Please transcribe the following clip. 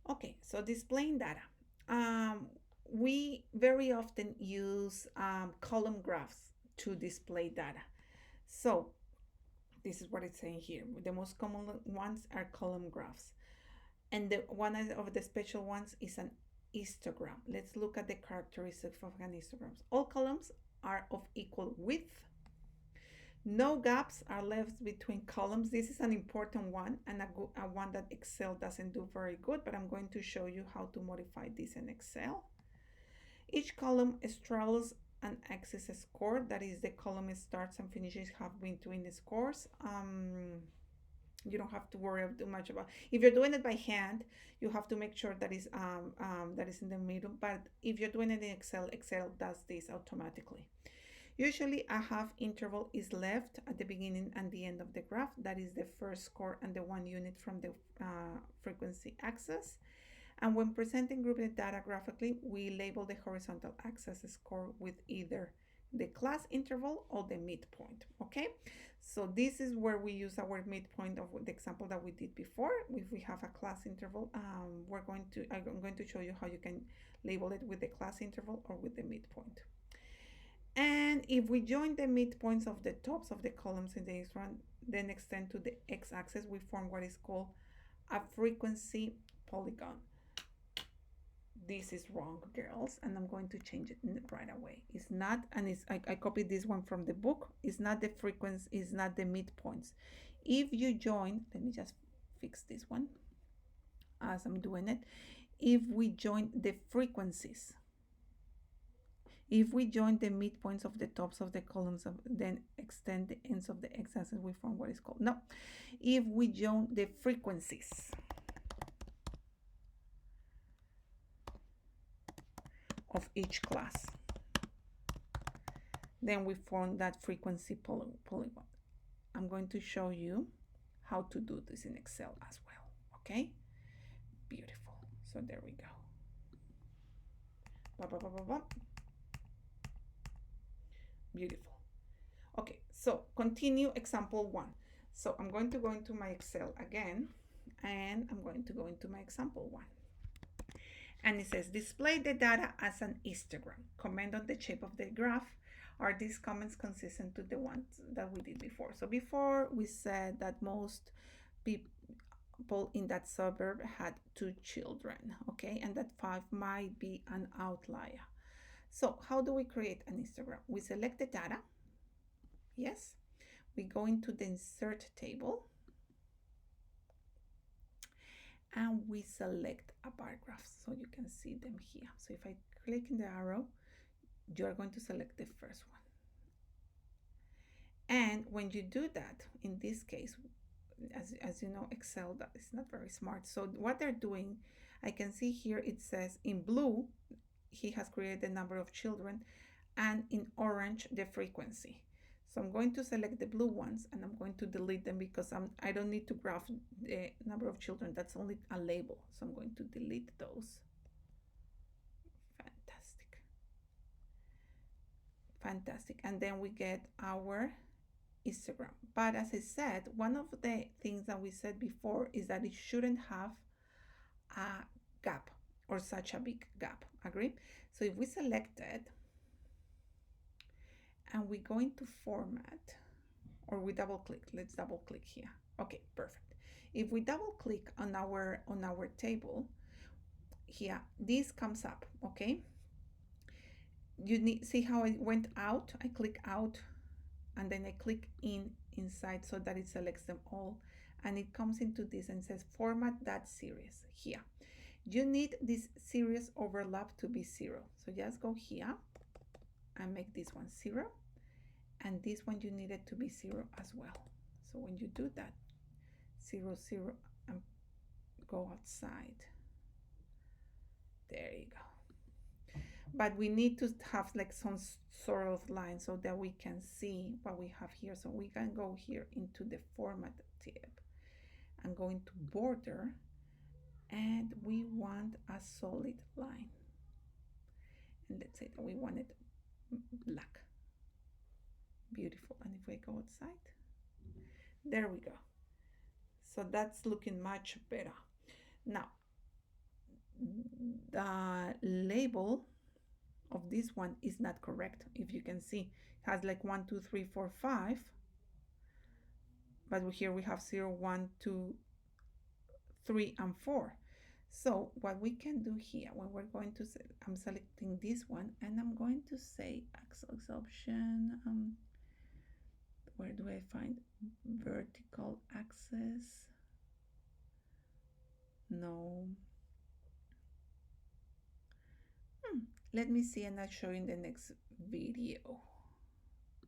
Okay, so displaying data. Um, we very often use column graphs to display data. So this is what it's saying here. The most common ones are column graphs. And the one of the special ones is an histogram. Let's look at the characteristics of an histogram. All columns are of equal width. No gaps are left between columns. This is an important one and a one that Excel doesn't do very good, but I'm going to show you how to modify this in Excel. Each column straddles an axis score. That is, the column starts and finishes half between the scores. You don't have to worry too much about. If you're doing it by hand, you have to make sure that is in the middle. But if you're doing it in Excel, Excel does this automatically. Usually a half interval is left at the beginning and the end of the graph. That is the first score and the 1 unit from the frequency axis. And when presenting grouped data graphically, we label the horizontal axis score with either the class interval or the midpoint. Okay, so this is where we use our midpoint of the example that we did before. If we have a class interval, I'm going to show you how you can label it with the class interval or with the midpoint. And if we join the midpoints of the tops of the columns in the histogram, then extend to the x-axis, we form what is called a frequency polygon. This is wrong, girls, and I'm going to change it right away. It's not, and I copied this one from the book. It's not the frequency, it's not the midpoints. If you join, let me just fix this one as I'm doing it. If we join the frequencies, if we join the midpoints of the tops of the columns, then extend the ends of the x-axis, we form what is called. No, if we join the frequencies of each class, then we form that frequency polygon. I'm going to show you how to do this in Excel as well. Okay, beautiful. So there we go. Blah, blah, blah, blah, blah. Beautiful. Okay, so continue example 1. So I'm going to go into my Excel again, and I'm going to go into my example 1. And it says display the data as an histogram. Comment on the shape of the graph. Are these comments consistent to the ones that we did before? So before we said that most people in that suburb had 2 children, okay, and that 5 might be an outlier. So how do we create an histogram? We select the data. Yes, we go into the insert table and we select a bar graph so you can see them here. So if I click in the arrow, you are going to select the first one. And when you do that, in this case, as you know, Excel is not very smart. So what they're doing, I can see here it says in blue, he has created the number of children, and in orange, the frequency. So I'm going to select the blue ones and I'm going to delete them because I don't need to graph the number of children. That's only a label. So I'm going to delete those. Fantastic. Fantastic. And then we get our histogram. But as I said, one of the things that we said before is that it shouldn't have a gap or such a big gap. Agree? So if we select it and we go into format, or we double click, let's double click here. Okay, perfect. If we double click on our table here, this comes up. Okay, you need see how I went out. I click out and then I click inside so that it selects them all, and it comes into this and says format that series here. You need this series overlap to be 0, so just go here and make this one 0, and this one you need it to be 0 as well. So when you do that, 0 0 and go outside, there you go. But we need to have like some sort of line so that we can see what we have here. So we can go here into the format tab and go into border, and we want a solid line, and let's say that we want it black. Beautiful. And if I go outside, there we go. So that's looking much better. Now the label of this one is not correct. If you can see, it has like 1, 2, 3, 4, 5, but here we have 0, 1, 2, 3, and 4. So what we can do here, when we're going to say, I'm selecting this one and I'm going to say axis option. Where do I find vertical axis? No. Let me see, and I'll show you in the next video.